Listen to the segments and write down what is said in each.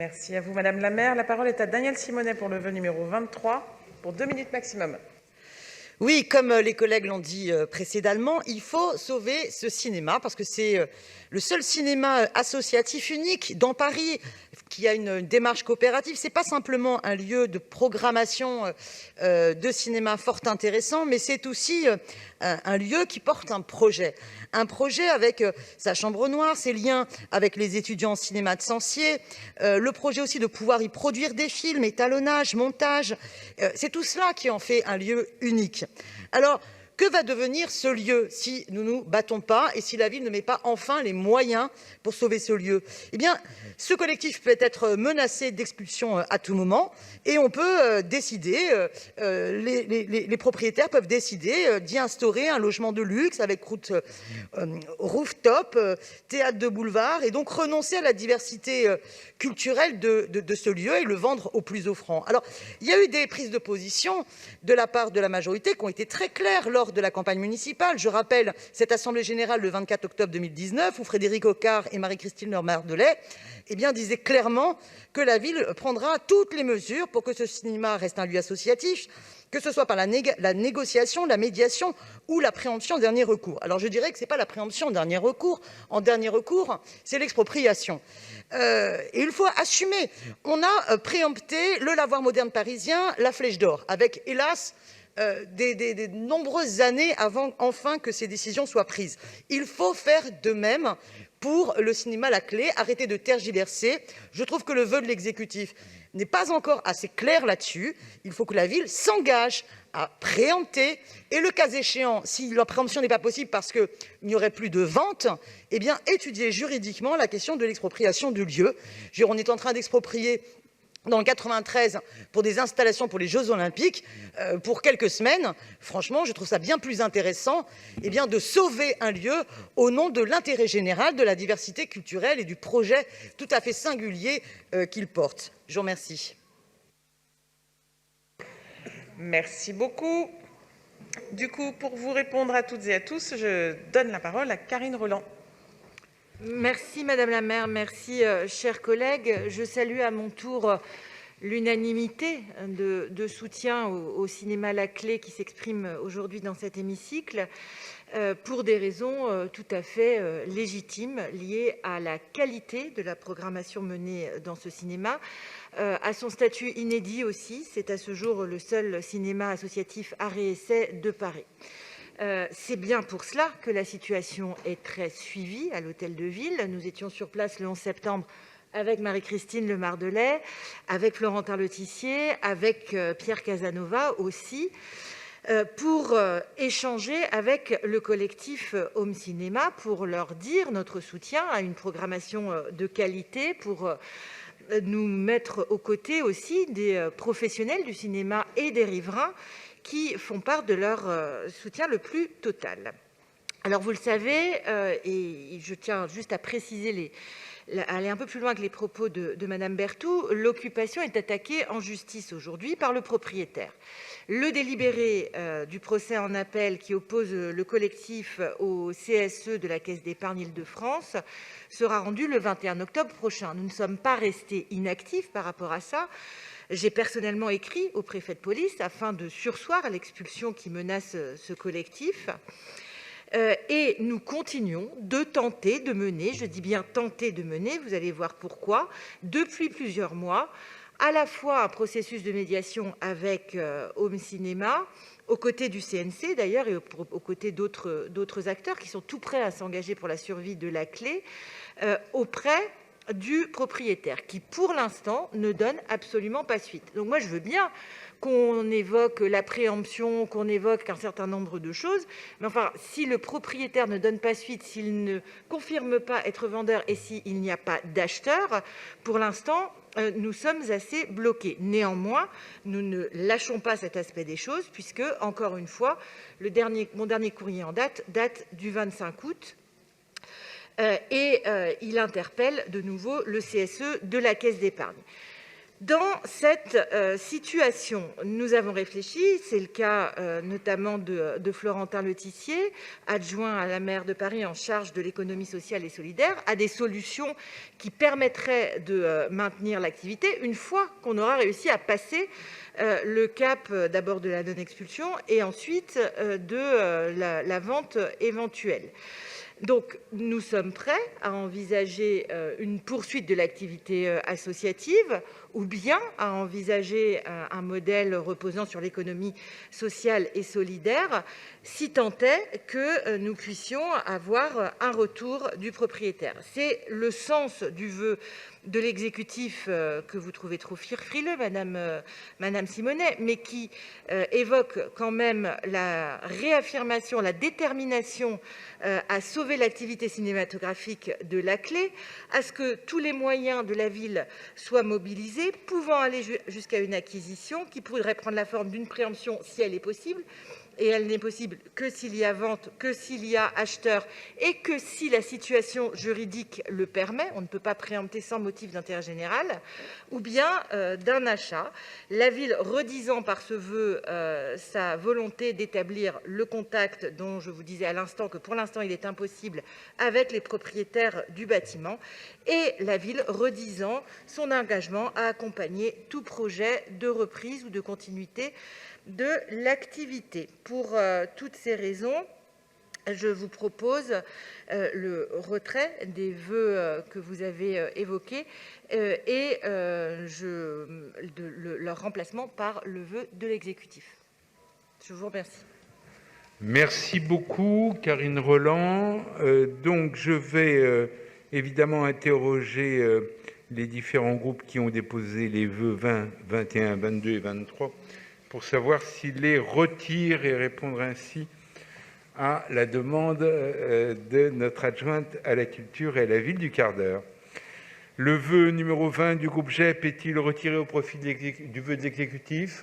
Merci à vous, Madame la maire. La parole est à Daniel Simonet pour le vœu numéro 23, pour 2 minutes maximum. Oui, comme les collègues l'ont dit précédemment, il faut sauver ce cinéma parce que c'est le seul cinéma associatif unique dans Paris qui a une démarche coopérative. C'est pas simplement un lieu de programmation de cinéma fort intéressant, mais c'est aussi un lieu qui porte un projet avec sa chambre noire, ses liens avec les étudiants en cinéma de Sancier, le projet aussi de pouvoir y produire des films, étalonnage, montage. C'est tout cela qui en fait un lieu unique. Alors, que va devenir ce lieu si nous ne nous battons pas et si la ville ne met pas enfin les moyens pour sauver ce lieu? Eh bien, ce collectif peut être menacé d'expulsion à tout moment et on peut décider, les propriétaires peuvent décider d'y instaurer un logement de luxe avec rooftop, théâtre de boulevard et donc renoncer à la diversité culturelle de ce lieu et le vendre au plus offrant. Alors, il y a eu des prises de position de la part de la majorité qui ont été très claires lors de la campagne municipale. Je rappelle cette assemblée générale le 24 octobre 2019 où Frédéric Ocard et Marie-Christine Mardelet disaient clairement que la ville prendra toutes les mesures pour que ce cinéma reste un lieu associatif, que ce soit par la négociation, la médiation ou la préemption en dernier recours. Alors je dirais que ce n'est pas la préemption en dernier recours. En dernier recours, c'est l'expropriation. Et il faut assumer. On a préempté le lavoir moderne parisien, la Flèche d'Or, avec, hélas, des nombreuses années avant enfin que ces décisions soient prises. Il faut faire de même pour le cinéma La Clé, arrêter de tergiverser. Je trouve que le vœu de l'exécutif n'est pas encore assez clair là-dessus. Il faut que la ville s'engage à préempter et, le cas échéant, si la préemption n'est pas possible parce qu'il n'y aurait plus de vente, étudier juridiquement la question de l'expropriation du lieu. On est en train d'exproprier dans le 93 pour des installations pour les Jeux Olympiques pour quelques semaines. Franchement, je trouve ça bien plus intéressant de sauver un lieu au nom de l'intérêt général, de la diversité culturelle et du projet tout à fait singulier qu'il porte. Je vous remercie. Merci beaucoup. Du coup, pour vous répondre à toutes et à tous, je donne la parole à Karine Roland. Merci Madame la maire, merci chers collègues. Je salue à mon tour l'unanimité de soutien au cinéma La Clé qui s'exprime aujourd'hui dans cet hémicycle pour des raisons tout à fait légitimes liées à la qualité de la programmation menée dans ce cinéma, à son statut inédit aussi. C'est à ce jour le seul cinéma associatif art et essai de Paris. C'est bien pour cela que la situation est très suivie à l'Hôtel de Ville. Nous étions sur place le 11 septembre avec Marie-Christine Mardelet, avec Florentin Letissier, avec Pierre Casanova aussi, pour échanger avec le collectif Home Cinéma, pour leur dire notre soutien à une programmation de qualité, pour nous mettre aux côtés aussi des professionnels du cinéma et des riverains qui font part de leur soutien le plus total. Alors vous le savez, et je tiens juste à préciser, aller un peu plus loin que les propos de Madame Berthoud, l'occupation est attaquée en justice aujourd'hui par le propriétaire. Le délibéré du procès en appel qui oppose le collectif au CSE de la Caisse d'épargne Île-de-France sera rendu le 21 octobre prochain. Nous ne sommes pas restés inactifs par rapport à ça. J'ai personnellement écrit au préfet de police afin de surseoir à l'expulsion qui menace ce collectif. Et nous continuons de tenter de mener, je dis bien tenter de mener, vous allez voir pourquoi, depuis plusieurs mois, à la fois un processus de médiation avec Home Cinéma, aux côtés du CNC d'ailleurs, et aux côtés d'autres acteurs qui sont tout prêts à s'engager pour la survie de La Clé, auprès du propriétaire, qui pour l'instant ne donne absolument pas suite. Donc moi je veux bien qu'on évoque la préemption, qu'on évoque un certain nombre de choses, mais enfin si le propriétaire ne donne pas suite, s'il ne confirme pas être vendeur et s'il n'y a pas d'acheteur, pour l'instant nous sommes assez bloqués. Néanmoins, nous ne lâchons pas cet aspect des choses puisque, encore une fois, mon dernier courrier en date du 25 août. Il interpelle de nouveau le CSE de la Caisse d'épargne. Dans cette situation, nous avons réfléchi, c'est le cas notamment de Florentin Letissier, adjoint à la maire de Paris en charge de l'économie sociale et solidaire, à des solutions qui permettraient de maintenir l'activité une fois qu'on aura réussi à passer le cap d'abord de la non-expulsion et ensuite de la vente éventuelle. Donc, nous sommes prêts à envisager une poursuite de l'activité associative ou bien à envisager un modèle reposant sur l'économie sociale et solidaire, si tant est que nous puissions avoir un retour du propriétaire. C'est le sens du vœu de l'exécutif que vous trouvez trop frileux, Madame Simonet, mais qui évoque quand même la réaffirmation, la détermination à sauver l'activité cinématographique de la Clé, à ce que tous les moyens de la ville soient mobilisés, pouvant aller jusqu'à une acquisition qui pourrait prendre la forme d'une préemption si elle est possible, et elle n'est possible que s'il y a vente, que s'il y a acheteur et que si la situation juridique le permet, on ne peut pas préempter sans motif d'intérêt général, ou bien d'un achat. La ville redisant par ce vœu sa volonté d'établir le contact dont je vous disais à l'instant que pour l'instant il est impossible avec les propriétaires du bâtiment, et la ville redisant son engagement à accompagner tout projet de reprise ou de continuité de l'activité. Pour toutes ces raisons, je vous propose le retrait des vœux que vous avez évoqués et leur remplacement par le vœu de l'exécutif. Je vous remercie. Merci beaucoup, Karine Roland. Donc, je vais évidemment interroger les différents groupes qui ont déposé les vœux 20, 21, 22 et 23 pour savoir s'ils les retirent et répondre ainsi à la demande de notre adjointe à la culture et à la ville du quart d'heure. Le vœu numéro 20 du groupe GEP est-il retiré au profit du vœu de l'exécutif ?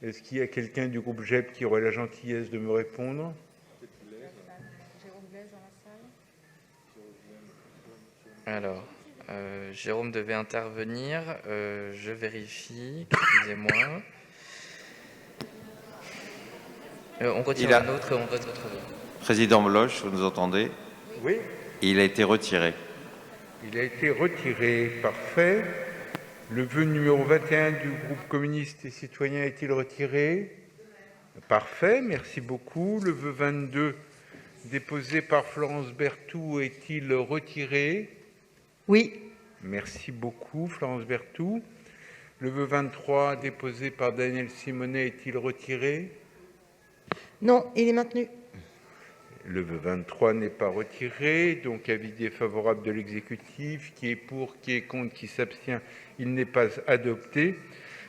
Est-ce qu'il y a quelqu'un du groupe GEP qui aurait la gentillesse de me répondre ? Alors, Jérôme devait intervenir. Je vérifie. Excusez-moi. On retire un autre et on vote votre vœu. Président Bloch, vous nous entendez ? Oui. Il a été retiré. Il a été retiré. Parfait. Le vœu numéro 21 du groupe communiste et citoyen est-il retiré ? Parfait, merci beaucoup. Le vœu 22 déposé par Florence Berthoud est-il retiré ? Oui. Merci beaucoup, Florence Berthoud. Le vœu 23 déposé par Daniel Simonet est-il retiré ? Non, il est maintenu. Le vœu 23 n'est pas retiré, donc avis défavorable de l'exécutif. Qui est pour, qui est contre, qui s'abstient, il n'est pas adopté.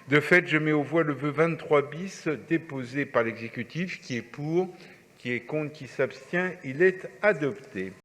De fait, je mets aux voix le vœu 23 bis déposé par l'exécutif. Qui est pour, qui est contre, qui s'abstient, il est adopté.